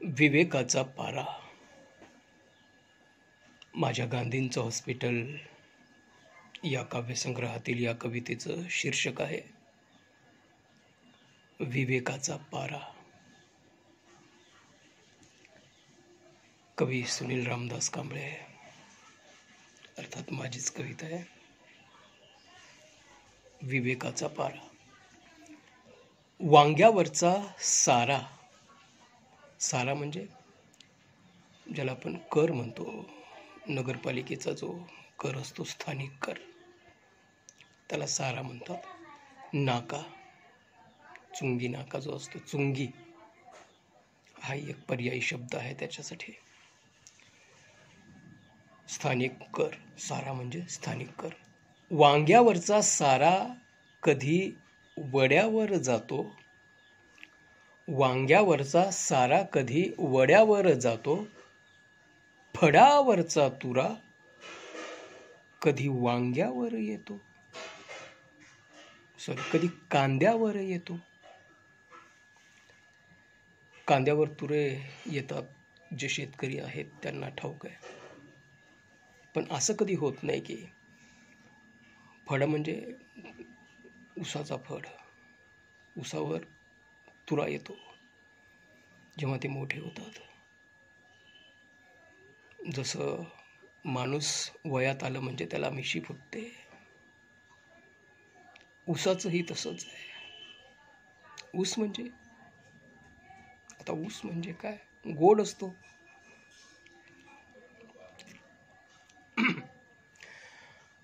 विवेकाचा पारा. माझ्या गांधींचं हॉस्पिटल या काव्यसंग्रहातील या कवितेचं शीर्षक आहे विवेकाचा पारा. कवी सुनील रामदास कांबळे, अर्थात माझीच कविता आहे. विवेकाचा पारा. वांग्यावरचा सारा. सारा म्हणजे ज्याला आपण कर म्हणतो, नगरपालिकेचा जो कर असतो, स्थानिक कर, त्याला सारा म्हणतात. नाका, चुंगी नाका जो असतो, चुंगी हा एक पर्यायी शब्द आहे त्याच्यासाठी. स्थानिक कर, सारा म्हणजे स्थानिक कर. वांग्यावरचा सारा कधी वड्यावर जातो, वांग्यावरचा सारा कधी वड्यावर जातो, फडावरचा तुरा कधी वांग्यावर येतो, कधी कांद्यावर येतो. कांद्यावर तुरे येतात जे शेतकरी आहेत त्यांना ठाऊक आहे, पण असं कधी होत नाही की फड म्हणजे उसाचा फड, उसावर तुरा येतो जेव्हा ते मोठे होतात. जसं माणूस वयात आलं म्हणजे त्याला मिशी फुटते, ऊसाचंही तसंच आहे. ऊस म्हणजे, आता ऊस म्हणजे काय, गोड असतो.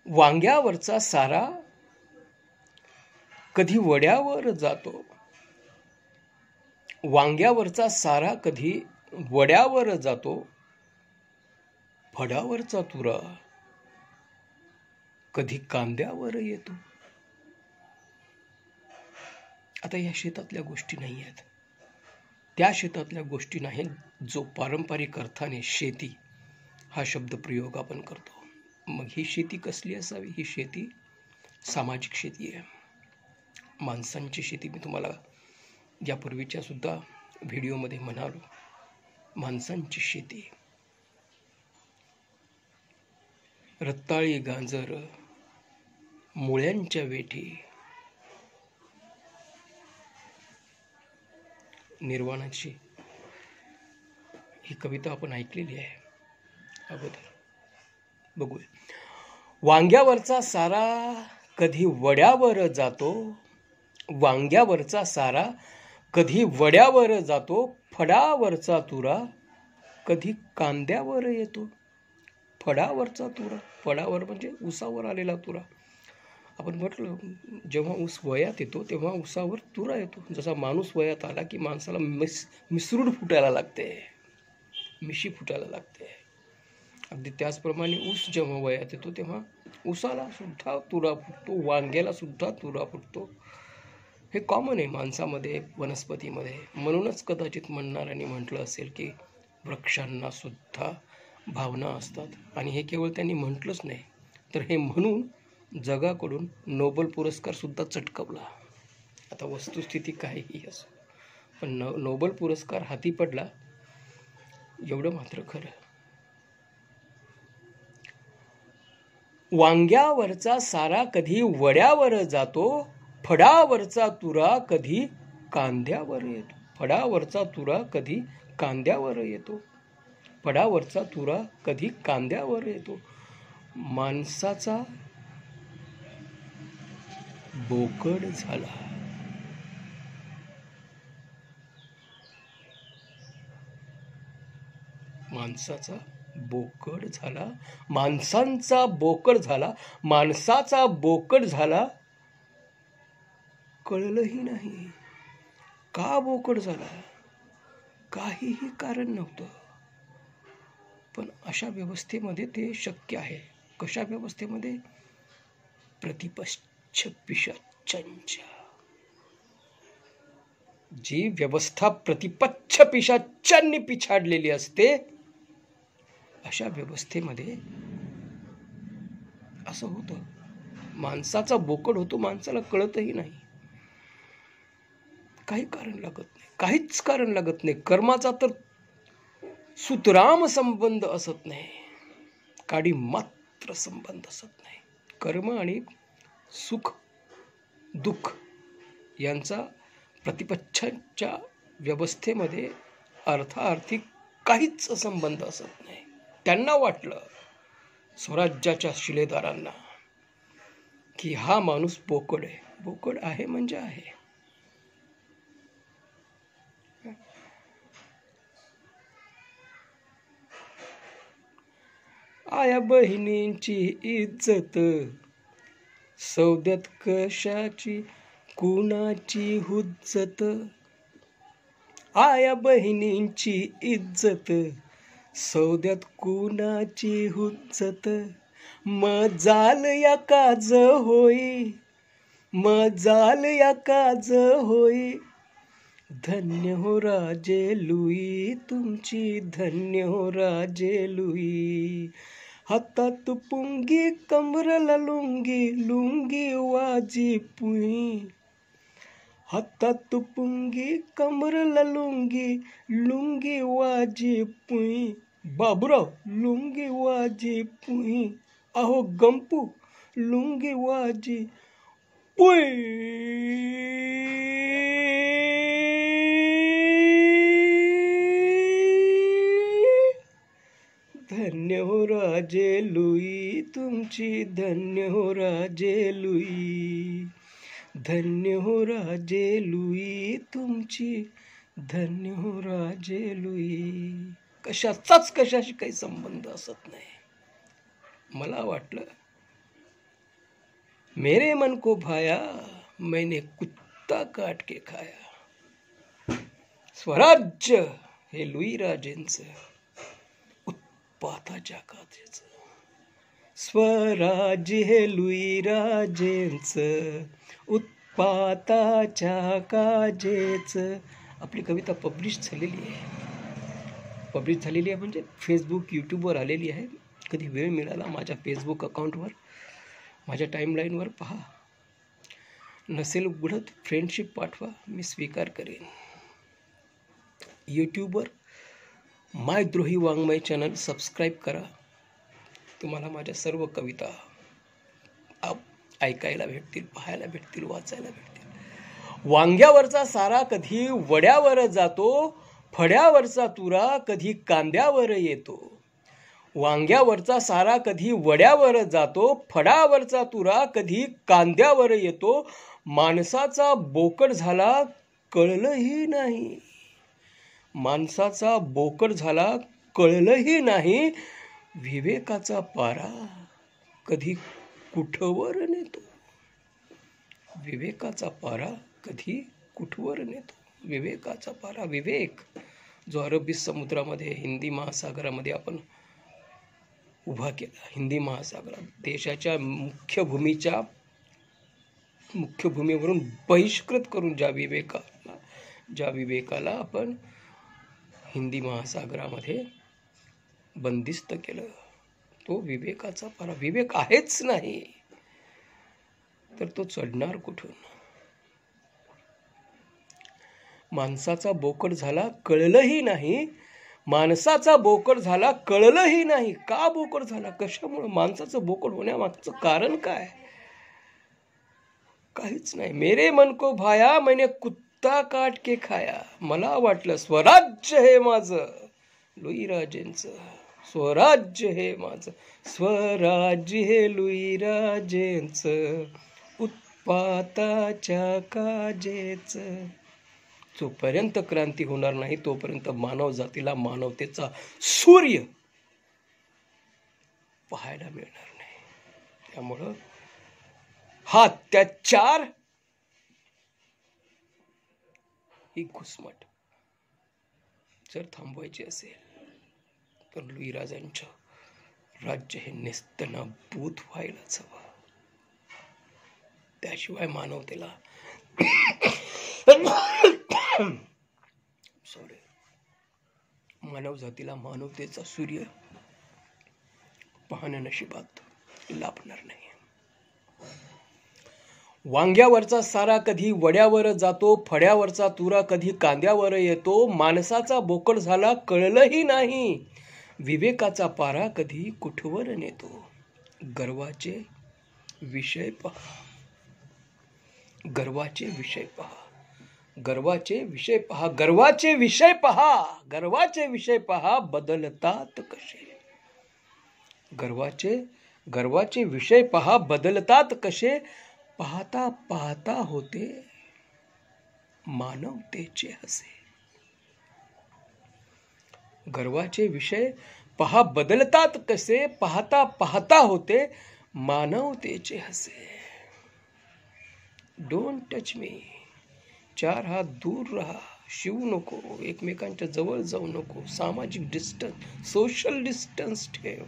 वांग्यावरचा सारा कधी वड्यावर जातो, वांग्यावरचा सारा कधी वड्यावर जातो, फडावरचा तुरा कधी कांद्यावर येतो. आता या शेतातल्या गोष्टी नाही आहेत, त्या शेतातल्या गोष्टी नाहीत जो पारंपरिक अर्थाने शेती हा शब्द प्रयोग आपण करतो. मग ही शेती कसली असावी? ही शेती सामाजिक शेती आहे, माणसांची शेती. मी तुम्हाला यापूर्वीच्या सुद्धा व्हिडिओमध्ये म्हणालो, माणसांची शेती. रताळी गाजर मुळ्यांच्या वेठी, निर्वाणाची ही कविता आपण ऐकलेली आहे अगोदर. बघूया. वांग्यावरचा सारा कधी वड्यावर जातो, वांग्यावरचा सारा कधी वड्यावर जातो, फडावरचा तुरा कधी कांद्यावर येतो. फडावरचा तुरा, फडावर म्हणजे उसावर आलेला तुरा. आपण म्हटलं जेव्हा ऊस वयात येतो तेव्हा उसावर तुरा येतो. जसा माणूस वयात आला की माणसाला मिसरूड फुटायला लागते, मिशी फुटायला लागते. अगदी त्याचप्रमाणे ऊस जेव्हा वयात येतो तेव्हा ऊसाला सुद्धा तुरा फुटतो, वांग्याला सुद्धा तुरा फुटतो. हे कॉमन आहे माणसामध्ये, वनस्पतीमध्ये. म्हणूनच कदाचित म्हणणाऱ्यांनी म्हटलं असेल की वृक्षांना सुद्धा भावना असतात. आणि हे केवळ त्यांनी म्हटलंच नाही, तर हे म्हणून जगाकडून नोबेल पुरस्कार सुद्धा चटकवला. आता वस्तुस्थिती काहीही असो, पण नोबेल पुरस्कार हाती पडला एवढं मात्र खरं. वांग्यावरचा सारा कधी वड्यावर जातो, फडावरचा तुरा कधी कांद्यावर येतो. फडावरचा तुरा कधी कांद्यावर येतो, फडावरचा तुरा कधी कांद्यावर येतो. माणसाचा बोकड झाला, माणसाचा बोकड झाला, माणसांचा बोकड झाला, माणसाचा बोकड झाला. कळलंही नाही का बोकड झाला, काहीही कारण नव्हतं. पण अशा व्यवस्थेमध्ये ते शक्य आहे. कशा व्यवस्थेमध्ये? प्रतिपक्ष पिशाच्यांच्या. जी व्यवस्था प्रतिपक्ष पिशाच्यांनी पिछाडलेली असते, अशा व्यवस्थेमध्ये असं होतं. माणसाचा बोकड होतो, माणसाला कळतही नाही. काही कारण लागत नाही, काहीच कारण लागत नाही. कर्माचा तर सुतराम संबंध असत नाही, काडी मात्र संबंध असत नाही. कर्म आणि सुख दुःख यांचा प्रतिपक्षांच्या व्यवस्थेमध्ये अर्थार्थी काहीच संबंध असत नाही. त्यांना वाटलं स्वराज्याच्या शिलेदारांना की हा माणूस बोकड आहे. बोकड आहे म्हणजे आहे. आया बहिणींची इज्जत सौद्यात कशाची कुणाची हुज्जत. आया बहिणींची इज्जत सौद्यात कुणाची हुज्जत. मजाल या काज होई, मजाल या काज होई. धन्य हो राजे लुई तुमची, धन्य हो राजे लुई. हातात पुंगी कमरला लुंगी, लुंगी वाजी पुई. हातात पुंगी कमरला लुंगी, लुंगी वाजी पुई. बाबूराव लुंगी वाजी पुई. अहो गंपू लुंगी वाजी पुई. धन्य हो राजे लुई तुमची, धन्य हो राजे लुई. धन्य हो राजे लुई तुमची, धन्य हो राजे लुई. कशाचाच कशाशी काही संबंध असत नाही. मला वाटलं मेरे मन को भाया, मैंने कुत्ता काट के खाया. स्वराज्य हे लुई राजेंचं, उत्पाताच्या काजेचं. स्वराज्य हे लुई राजेंचं, उत्पाताच्या काजेचं. आपली कविता पब्लिश झालेली आहे म्हणजे फेसबुक यूट्यूबवर आलेली आहे. कधी वेळ मिळाला माझ्या फेसबुक अकाउंटवर, माझ्या टाईमलाईनवर पहा. नसेल उघडत फ्रेंडशिप पाठवा, मी स्वीकार करेन. यूट्यूबवर मायद्रोही वाङ्मय चॅनल सबस्क्राईब करा. तुम्हाला माझ्या सर्व कविता ऐकायला भेटतील, पाहायला भेटतील, वाचायला भेटतील. वांग्यावरचा सारा कधी वड्यावर जातो, फड्यावरचा तुरा कधी कांद्यावर येतो. वांग्यावरचा सारा कधी वड्यावर जातो, फडावरचा तुरा कधी कांद्यावर येतो. माणसाचा बोकड झाला कळलंही नाही, माणसाचा बोकड झाला कळलंही नाही. विवेकाचा पारा कधी कुठवर नेतो, विवेकाचा पारा कधी कुठवर नेतो. विवेकाचा पारा, विवेक जो अरबी समुद्रामध्ये, हिंदी महासागरामध्ये आपण उभा केला. हिंदी महासागरात देशाच्या मुख्य भूमीवरून बहिष्कृत करून ज्या विवेकाला आपण हिंदी महासागरामध्ये बंदिस्त केलं, तो विवेकाचा पारा. विवेक आहेच नाही तर तो चढणार कुठून. माणसाचा बोकड झाला कळलंही नाही, माणसाचा बोकड झाला कळलंही नाही. का बोकड झाला, कशामुळे माणसाचं बोकड होण्यामागचं कारण काय? काहीच नाही. मेरे मन को भाया, मैंने कुत्ता काट के खाया. मला वाटलं स्वराज्य हे माझं, लुई राजेंचं. स्वराज्य हे माझं, स्वराज्य हे लुई राजेंचं, उत्पाताच्या काजेचं. जोपर्यंत क्रांती होणार नाही तोपर्यंत मानव जातीला मानवतेचा सूर्य पाहायला मिळणार नाही. त्यामुळं हा अत्याचार, ही घुसमट जर थांबवायची असेल तर लुई राजांचं राज्य हे नेस्तनाबूत व्हायलाच हवं. त्याशिवाय मानवतेला मानव जातीला मानवतेचा सूर्य पाहण्या नशिबात लाभणार नाही. वांग्यावरचा सारा कधी वड्यावर जातो, फड्यावरचा तुरा कधी कांद्यावर येतो. माणसाचा बोकड झाला कळलंही नाही, विवेकाचा पारा कधी कुठवर नेतो. गर्वाचे विषय पहा, गर्वाचे विषय पहा, गर्वाचे विषय पहा, गर्वाचे विषय पहा, गर्वाचे विषय पहा, बदलतात कसे. गर्वाचे विषय पहा, बदलतात कसे. पाहता पाहता होते मानवतेचे हसे. गर्वाचे विषय पहा, बदलतात कसे. पाहता पाहता होते मानवतेचे हसे. डोंट टच मी, 4 हात दूर राहा, शिवू नको, एकमेकांच्या जवळ जाऊ नको, सामाजिक डिस्टन्स, सोशल डिस्टन्स ठेव.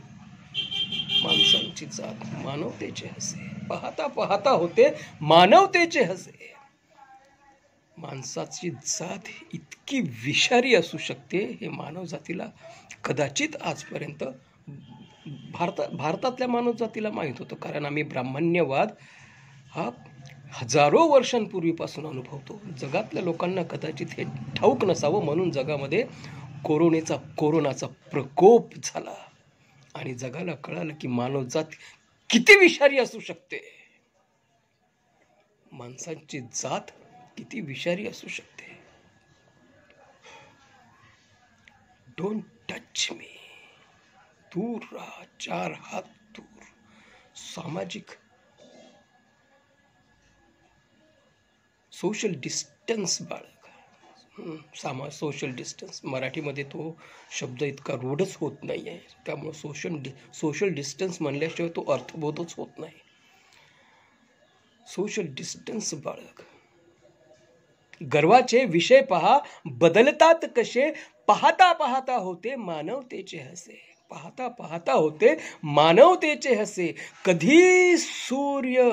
माणसांची जात मानवतेचे हसे. पाहता पाहता होते मानवतेचे हसे. माणसाची जात इतकी विषारी असू शकते हे मानव जातीला कदाचित आजपर्यंत भारतातल्या मानव जातीला माहीत होतं. कारण आम्ही ब्राह्मण्यवाद हा हजारो वर्षांपूर्वीपासून अनुभवतो. जगातल्या लोकांना कदाचित हे ठाऊक नसावं, म्हणून जगामध्ये कोरोनाचा प्रकोप झाला आणि जगाला कळालं की मानवजात किती विषारी असू शकते. माणसांची जात किती विषारी असू शकते. डोंट टच मी, दूर राहा, 4 हात दूर. सामाजिक सोशल डिस्टन्स बाळग. सोशल डिस्टन्स मराठीमध्ये तो शब्द इतका रूढच होत नाही आहे, त्यामुळे सोशल डिस्टन्स म्हणल्याशिवाय तो अर्थबोधच होत नाही. Social distance बाळग. गर्वाचे विषय पहा, बदलतात कसे. पाहता पाहता होते मानवतेचे हसे. पाहता पाहता होते मानवतेचे हसे. कधी सूर्य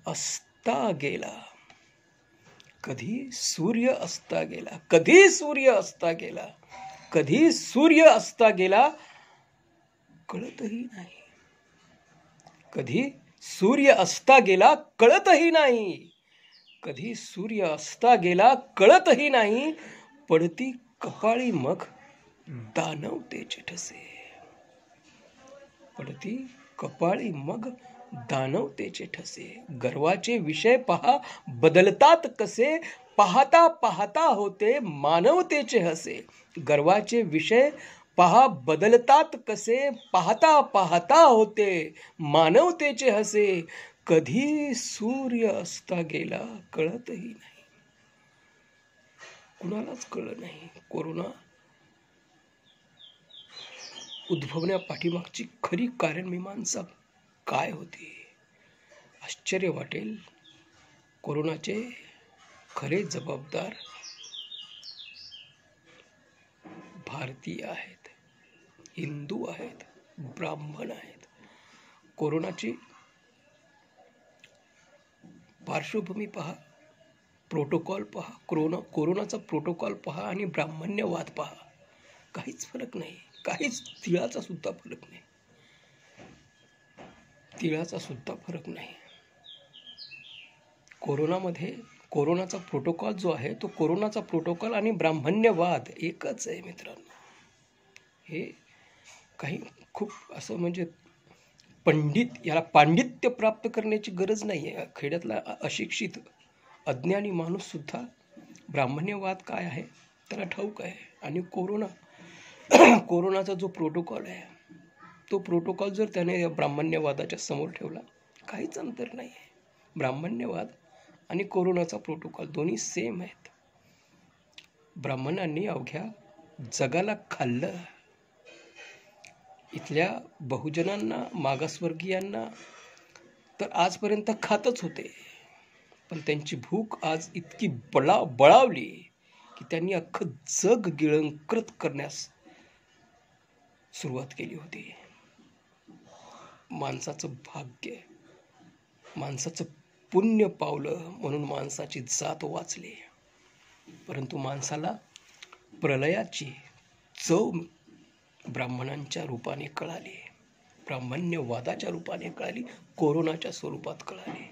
अस्ता गेला, कधी सूर्य अस्ता गेला, कधी सूर्य अस्ता गेला, कधी सूर्य अस्ता गेला, कळतही नाही. कधी सूर्य अस्ता गेला कळतही नाही. कधी सूर्य अस्ता गेला कळतही नाही. पडती कपाळी मग दानवतेचे ठसे. पडती कपाळी मग दानवतेचे ठसे. गर्वाचे विषय पहा, बदलतात कसे. पाहता पाहता होते मानवतेचे हसे. गर्वाचे विषय पहा, बदलतात कसे. पाहता पाहता होते मानवतेचे हसे. कधी सूर्य अस्ता गेला कळतही नाही. कुणालाच कळलं नाही. कोरोना उद्भवण्या पाठीमागची खरी कारणमीमांसा काय होती. आश्चर्य वाटेल. कोरोनाचे खरे जबाबदार भारतीय आहेत, हिंदू आहेत, ब्राह्मण आहेत. कोरोनाची पार्श्वभूमी पहा, प्रोटोकॉल पहा, कोरोनाचा प्रोटोकॉल पहा आणि ब्राह्मण्यवाद पहा. काहीच फरक नाही, काहीच तिळाचा सुद्धा फरक नाही. तिळाचा सुद्धा फरक नाही. कोरोनाचा प्रोटोकॉल जो आहे तो कोरोनाचा प्रोटोकॉल आणि ब्राह्मण्यवाद एकच आहे मित्रांनो. हे काही खूप असं म्हणजे याला पांडित्य प्राप्त करण्याची गरज नाही आहे. खेड्यातला अशिक्षित अज्ञानी माणूस सुद्धा ब्राह्मण्यवाद काय आहे त्याला ठाऊक आहे. आणि कोरोनाचा जो प्रोटोकॉल आहे तो प्रोटोकॉल जर त्याने ब्राह्मण्यवादाच्या समोर ठेवला, काहीच अंतर नाही आहे. ब्राह्मण्यवाद आणि कोरोनाचा प्रोटोकॉल दोन्ही सेम आहेत. ब्राह्मणांनी अवघ्या जगाला खाल्लं. इथल्या बहुजनांना, मागासवर्गीयांना तर आजपर्यंत खातच होते, पण त्यांची भूक आज इतकी बळावली की त्यांनी अख्खं जग गिळंकृत करण्यास सुरुवात केली होती. माणसाचं भाग्य, माणसाचं पुण्य पावलं म्हणून माणसाची जात वाचली. परंतु माणसाला प्रलयाची चव ब्राह्मणांच्या रूपाने कळाली, ब्राह्मण्यवादाच्या रूपाने कळाली, कोरोनाच्या स्वरूपात कळाली.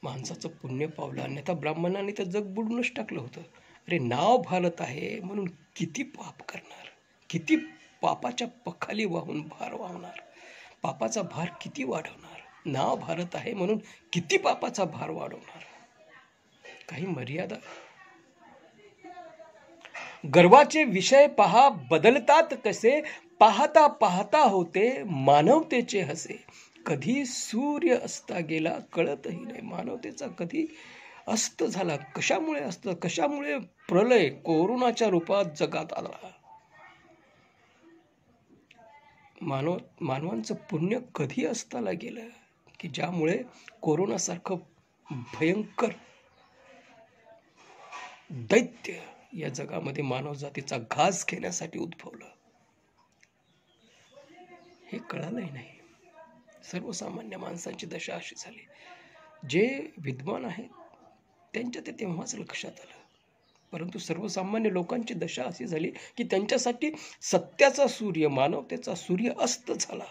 माणसाचं पुण्य पावलं, अन्यथा ब्राह्मणांनी तर जग बुडूनच टाकलं होतं. अरे नाव भारत आहे म्हणून किती पाप करणार, किती पापाच्या पखाली वाहून भार वाहणार, पापाचा भार किती वाढवणार. नाव भारत आहे म्हणून किती पापाचा भार वाढवणार. काही मर्यादा. गर्वाचे विषय पहा बदलतात कसे, पाहता पाहता होते मानवतेचे हसे. कधी सूर्य असता गेला कळतही नाही. मानवतेचा कधी अस्त झाला. कशामुळे अस्त, कशामुळे प्रलय कोरोनाच्या रूपात जगात आला. मानवांचं पुण्य कधी अस्ताला गेलं की ज्यामुळे कोरोनासारखं भयंकर दैत्य या जगामध्ये मानवजातीचा घास घेण्यासाठी उद्भवलं. हे कळालंही नाही. सर्वसामान्य माणसांची दशा अशी झाली. जे विद्वान आहेत त्यांच्या ते तेव्हाच लक्षात आलं, परंतु सर्वसामान्य लोकांची दशा अशी झाली की त्यांच्यासाठी सत्याचा सूर्य, मानवतेचा सूर्य अस्त झाला.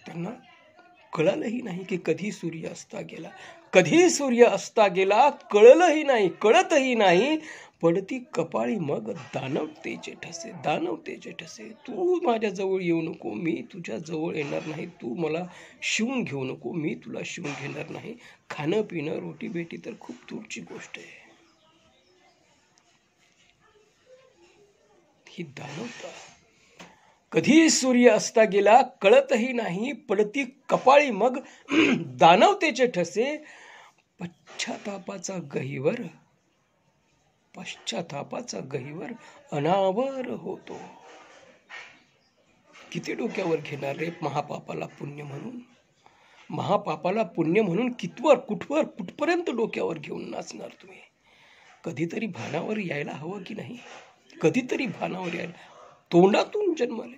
त्यांना कळलंही नाही की कधी सूर्य असता गेला, कधी सूर्य असता गेला कळलंही नाही, कळतही नाही. पडती कपाळी मग दानवतेचे ठसे, दानवतेचे ठसे. तू माझ्या जवळ येऊ नको, मी तुझ्या जवळ येणार नाही. तू मला शिवून घेऊ नको, मी तुला शिवून घेणार नाही. खाणं पिणं रोटी बेटी तर खूप दूरची गोष्ट आहे. ही दानवता. कधी सूर्य असता गेला कळतही नाही, पडती कपाळी मग दानवतेचे ठसे. पश्चातापाचा गहिवर, पश्चातापाचा गहिवर अनावर होतो. किती डोक्यावर घेणार रे महापापाला पुण्य म्हणून. महापापाला पुण्य म्हणून कितवर, कुठवर, कुठपर्यंत डोक्यावर घेऊन नाचणार तुम्ही. कधीतरी भानावर यायला हवं की नाही, कधीतरी भानावर यायला. तोंडातून जन्मले,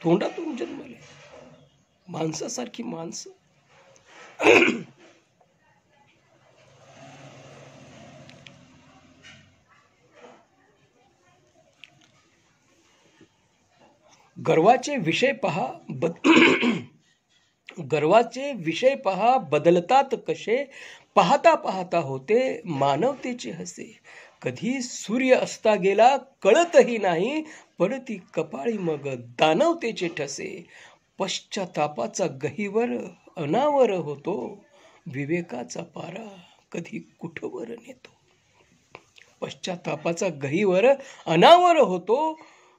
तोंडातून जन्मले माणसासारखी माणसं. गर्वाचे विषय पहा गर्वाचे विषय पहा बदलतात कसे, पाहता पाहता होते मानवतेचे हसे. कधी सूर्य असता गेला कळतही नाही, पडती कपाळी मग दानवतेचे ठसे. पश्चातापाचा गहिवर अनावर होतो, विवेकाचा पारा कधी कुठवर नेतो. पश्चातापाचा गहिवर अनावर होतो,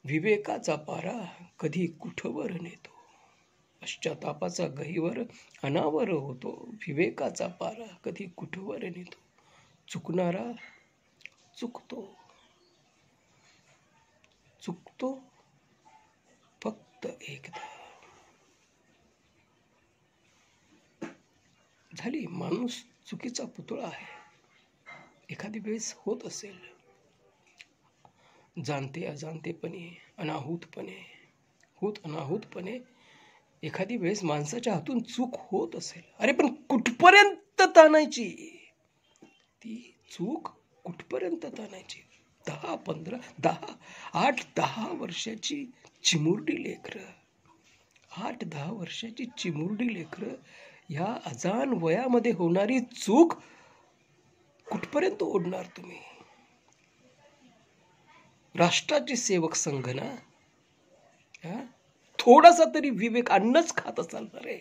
विवेकाचा पारा कधी कुठवर नेतो. पश्चातापाचा गहिवर अनावर होतो, विवेकाचा पारा कधी कुठवर नेतो. चुकणारा चुकतो, चुकतो फक्त एकदा. झाली. माणूस चुकीचा पुतळा आहे. एखादी वेळेस होत असेल, जाणते अजाणतेपणे, अनाहूतपणे, अनाहूतपणे एखादी वेळेस माणसाच्या हातून चूक होत असेल. अरे पण कुठपर्यंत ताणायची ती चूक, कुठपर्यंत ताणायची. 8-10 वर्षाची चिमुरडी लेकरं, 8-10 वर्षाची चिमुरडी लेकरं, ह्या अजान वयामध्ये होणारी चूक कुठपर्यंत ओढणार तुम्ही. राष्ट्राचे सेवक संघ ना, थोडासा तरी विवेक. अन्नच खात असाल ना रे,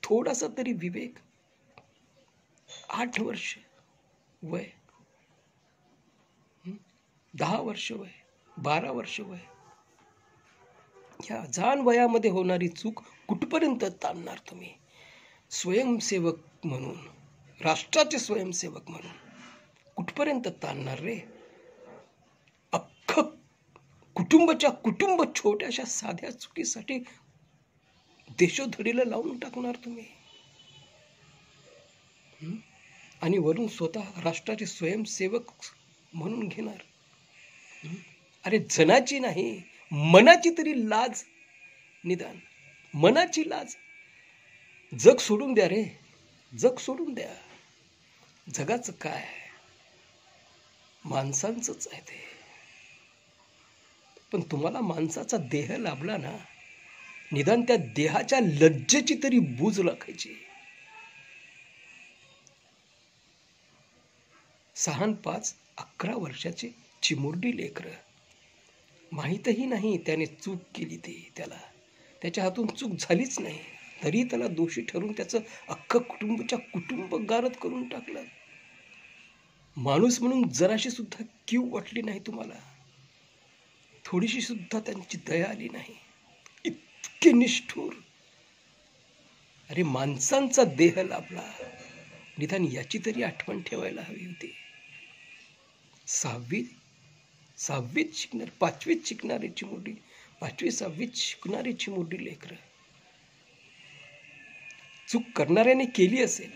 थोडासा तरी विवेक. 8 वर्ष वय, 10 वर्ष वय, 12 वर्ष वय, या जाण वयामध्ये होणारी चूक कुठपर्यंत ताणणार तुम्ही. स्वयंसेवक म्हणून, राष्ट्राचे स्वयंसेवक म्हणून कुठपर्यंत ताणणार रे. अख्खं कुटुंब छोट्याशा साध्या चुकीसाठी देशोधडीला लावून टाकणार तुम्ही. आणि वरून स्वतः राष्ट्राचे स्वयंसेवक म्हणून घेणार. अरे जनाची नाही, मनाची तरी लाज, निदान मनाची लाज. जग सोडून द्या रे, जग सोडून द्या. जगाचं काय, माणसांचंच आहे ते. पण तुम्हाला माणसाचा देह लाभला ना, निदान त्या देहाच्या लज्जेची तरी बूज राखायची. 6 अन् 5 11 वर्षाचे चिमुरडी लेकरं, माहीतही नाही त्याने चूक केली. त्याच्या हातून चूक झालीच नाही, तरी त्याला दोषी ठरवून त्याचं अख्खं कुटुंब गारद करून टाकलं. माणूस म्हणून जराशी सुद्धा कीव वाटली नाही तुम्हाला, थोडीशी सुद्धा त्यांची दया आली नाही. इतके निष्ठुर. अरे माणसांचा देह लाभला, निदान याची तरी आठवण ठेवायला हवी होती. 6वीत शिकणार, 5वीत शिकणारी चिमुरडी, 5वी 6वीत शिकणारी चिमुरडी लेकरं. चूक करणाऱ्याने केली असेल,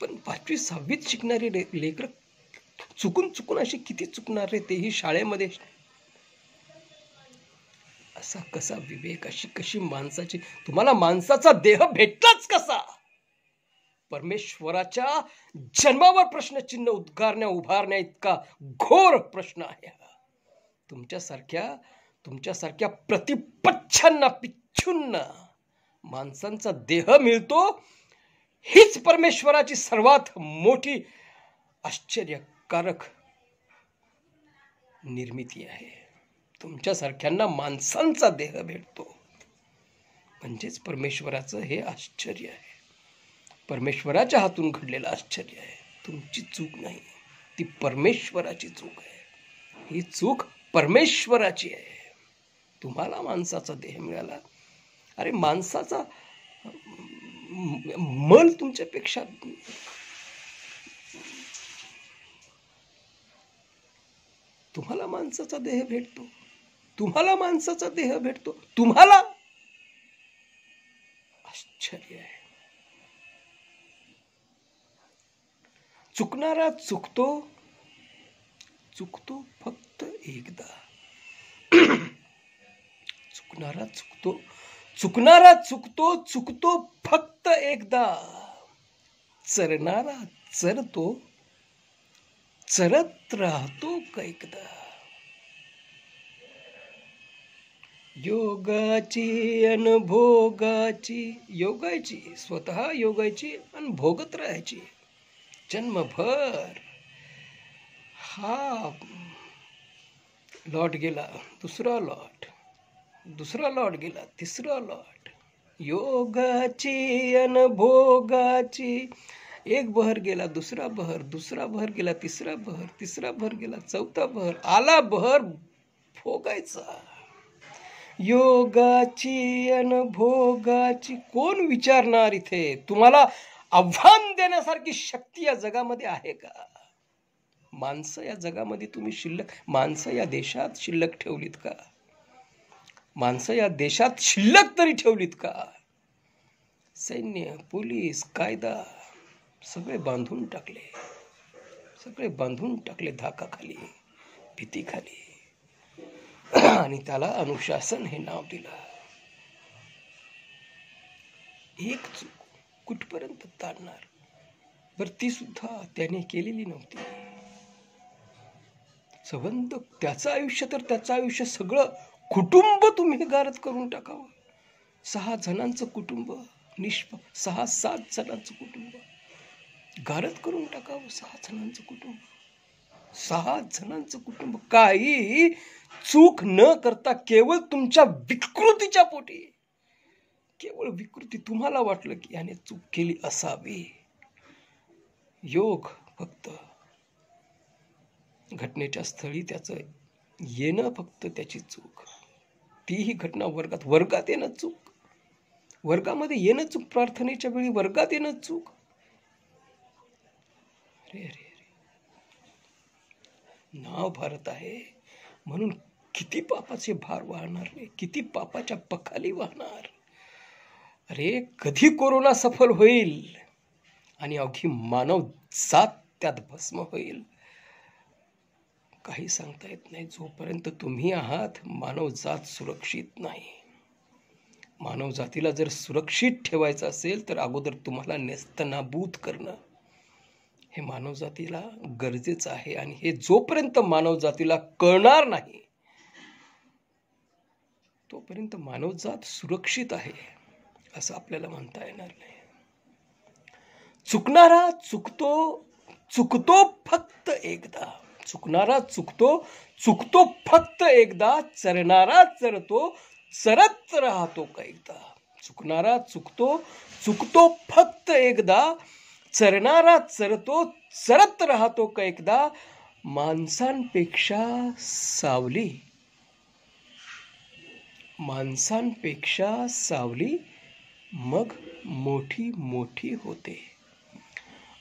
पण 5वी 6वीत शिकणारी लेकरं चुकून अशी किती चुकणार रे, तेही शाळेमध्ये. असा कसा विवेक, अशी कशी माणसाची, तुम्हाला माणसाचा देह भेटलाच कसा? परमेश्वराच्या जन्मावर प्रश्नचिन्ह उभारण्या इतका घोर प्रश्न आहे हा. तुमच्यासारख्या प्रतिपच्छांना, पिच्छूंना माणसांचा देह मिळतो, हीच परमेश्वराची सर्वात मोठी आश्चर्यकारक निर्मिती आहे. तुमच्यासारख्यांना माणसांचा देह भेटतो म्हणजेच परमेश्वराचं हे आश्चर्य आहे, परमेश्वराच्या हातून घडलेलं आश्चर्य आहे. तुमची चूक नाही, ती परमेश्वराची चूक आहे. ही चूक परमेश्वराची आहे. तुम्हाला माणसाचा देह मिळाला. अरे माणसाचा मल तुमच्यापेक्षा, तुम्हाला माणसाचा देह भेटतो, तुम्हाला आश्चर्य आहे. चुकणारा चुकतो फक्त एकदा. चुकणारा चुकतो फक्त एकदा. चरणारा चरत राहतो कैकदा. योगाची अनुभोगाची, योगायची, स्वतः योगायची आणि भोगत राहायची जन्मभर. हा लॉट गेला, दुसरा लॉट गेला, तिसरा लॉट. योगाची अनुभोगाची, एक बहर गेला, दुसरा बहर गेला, तिसरा बहर गेला, चौथा बहर आला, बहर भोगायचा. योगाची अनुभोगाची. कोण विचारणार इथे? तुम्हाला आव्हान देण्यासारखी शक्ती या जगामध्ये आहे का? माणसं या जगामध्ये तुम्ही माणसं या देशात शिल्लक ठेवलीत का? माणसं या देशात शिल्लक तरी ठेवलीत का? सैन्य, पोलीस, कायदा सगळे बांधून टाकले धाकाखाली, भीतीखाली, आणि त्याला अनुशासन हे नाव दिलं. एक चूक कुठपर्यंत ताणणार? बर ती सुद्धा त्याने केलेली नव्हती. संबंध, त्याचं आयुष्य सगळं कुटुंब तुम्ही गारद करून टाकावं. 6 जणांचं कुटुंब, 6-7 जणांचं कुटुंब गारद करून टाकावं. 6 जणांचं कुटुंब काही चूक न करता, केवळ तुमच्या विकृतीच्या पोटी, केवळ विकृती. तुम्हाला वाटलं की याने चूक केली असावी. योग फक्त घटनेच्या स्थळी त्याचं येणं, फक्त त्याची चूक. तीही घटना वर्गात येणं चूक, वर्गामध्ये येणं चूक, प्रार्थनेच्या वेळी वर्गात येणं चूक. अरे नाव भारत आहे म्हणून किती पापाचे भार वाहणार रे, किती पापाच्या पखाली वाहणार. अरे कधी कोरोना सफल होईल आणि अवघी मानव जात त्यात भस्म होईल, काही सांगता येत नाही. जोपर्यंत तुम्ही आहात, मानव जात सुरक्षित नाही. मानव जातीला जर सुरक्षित ठेवायचं असेल तर अगोदर तुम्हाला नेस्तनाबूत करणं हे मानवजातीला गरजेचं आहे आणि हे जोपर्यंत मानवजातीला कळणार नाही तोपर्यंत मानवजात सुरक्षित आहे असं आपल्याला म्हणता येणार नाही. चुकणारा चुकतो, चुकतो फक्त एकदा. चुकणारा चुकतो फक्त एकदा. चरणारा चरतो, चरत राहतो कैकदा. चुकणारा चुकतो फक्त एकदा. चरणारा चरतो, चरत राहतो कैकदा. माणसांपेक्षा सावली मग मोठी होते.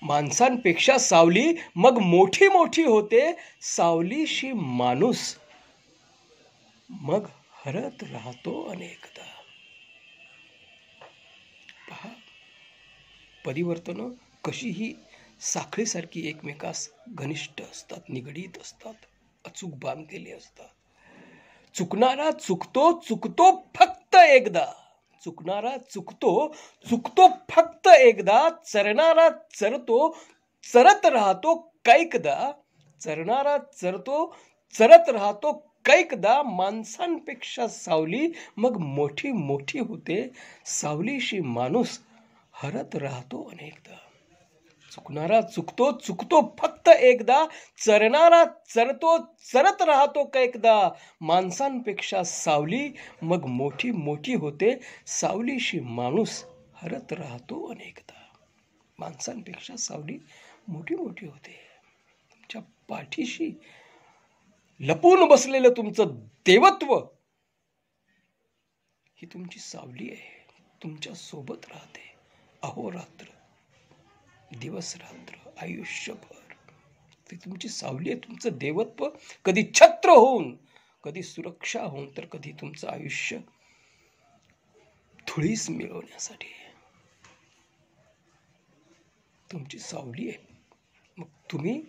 माणसांपेक्षा सावली मग मोठी होते. सावलीशी माणूस मग हरत राहतो अनेकदा. पहा, परिवर्तन कशीही साखळीसारखी एकमेकास घनिष्ठ असतात, निगडीत असतात, अचूक बांधलेली असतात. चुकणारा चुकतो फक्त एकदा. चुकणारा चुकतो फक्त एकदा. चरणारा चरतो, चरत राहतो कैकदा. चरणारा चरतो, चरत राहतो कैकदा. माणसांपेक्षा सावली मग मोठी होते. सावलीशी माणूस हरत राहतो अनेकदा. चुकणारा चुकतो फक्त एकदा. चरणारा चरतो, चरत राहतो कैकदा. माणसांपेक्षा सावली मग मोठी होते. सावलीशी माणूस हरत राहतो अनेकदा. माणसांपेक्षा सावली मोठी होते. तुमच्या पाठीशी लपून बसलेलं तुमचं देवत्व ही तुमची सावली आहे. तुमच्या सोबत राहते अहोरात्र, दिवस रात्र, आयुष्यभर. ती तुमची सावली आहे, तुमचं देवत्व. कधी छत्र होऊन, कधी सुरक्षा होऊन, तर कधी तुमचं आयुष्य धुळीस मिळवण्यासाठी तुमची सावली आहे. मग तुम्ही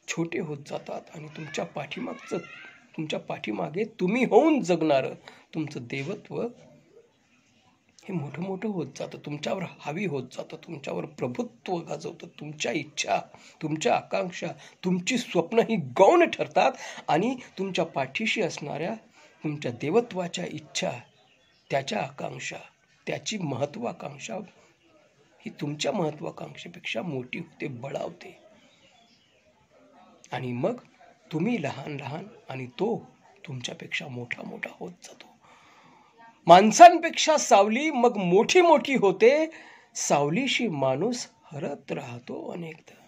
छोटे होत जातात आणि तुमच्या पाठीमागे तुम्ही होऊन जगणारं तुमचं देवत्व हे मोठं होत जातं. तुमच्यावर हावी होत जातं, तुमच्यावर प्रभुत्व गाजवतं. तुमच्या इच्छा, तुमच्या आकांक्षा, तुमची स्वप्न ही गौण ठरतात आणि तुमच्या पाठीशी असणाऱ्या तुमच्या देवत्वाच्या इच्छा, त्याच्या आकांक्षा, त्याची महत्वाकांक्षा ही तुमच्या महत्वाकांक्षेपेक्षा मोठी होते, बळावते. आणि मग तुम्ही लहान आणि तो तुमच्यापेक्षा मोठा होत जातो. माणसांपेक्षा सावली मग मोठी होते. सावलीशी माणूस हरत राहतो अनेकदा.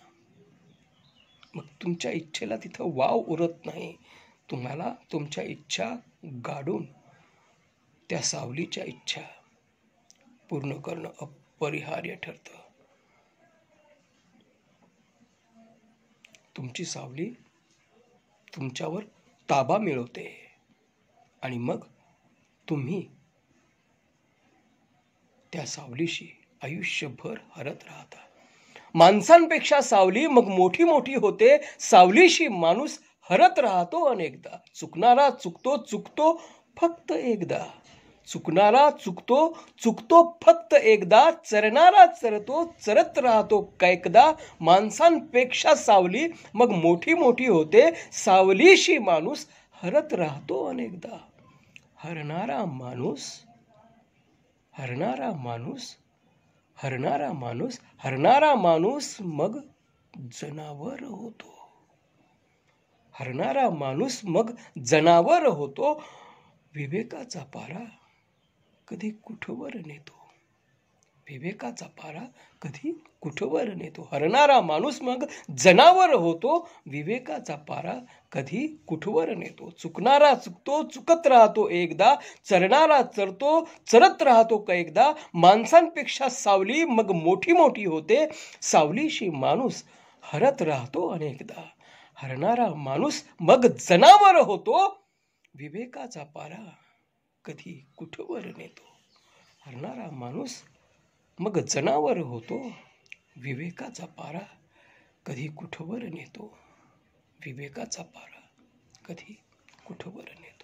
मग तुमच्या इच्छेला तिथं वाव उरत नाही. तुम्हाला तुमच्या इच्छा गाडून त्या सावलीच्या इच्छा पूर्ण करणं अपरिहार्य ठरतं. तुमची सावली तुमच्यावर ताबा मिळवते आणि मग तुम्ही त्या सावलीशी आयुष्यभर हरत राहता. माणसांपेक्षा सावली मग मोठी होते. सावलीशी माणूस हरत राहतो अनेकदा. चुकणारा चुकतो फक्त एकदा. चुकणारा चुकतो फक्त एकदा. चरणारा चरतो, चरत राहतो कैकदा. माणसांपेक्षा सावली मग मोठी होते. सावलीशी माणूस हरत राहतो अनेकदा. हरणारा माणूस मग जनावर होतो. हरणारा माणूस मग जनावर होतो. विवेकाचा पारा कधी कुठवर नेतो. विवेकाचा पारा कधी कुठवर नेतो. हरणारा माणूस मग जनावर होतो. विवेकाचा पारा कधी कुठवर नेतो. चुकणारा चुकत राहतो एकदा. चरणारा चरतो, चरत राहतो कैकदा. माणसांपेक्षा सावली मग मोठी होते. सावलीशी माणूस हरत राहतो अनेकदा. हरणारा माणूस मग जनावर होतो. विवेकाचा पारा कधी कुठवर नेतो. हरणारा माणूस मग जनावर होतो. विवेकाचा पारा कधी कुठवर नेतो. विवेकाचा पारा कधी कुठवर नेतो.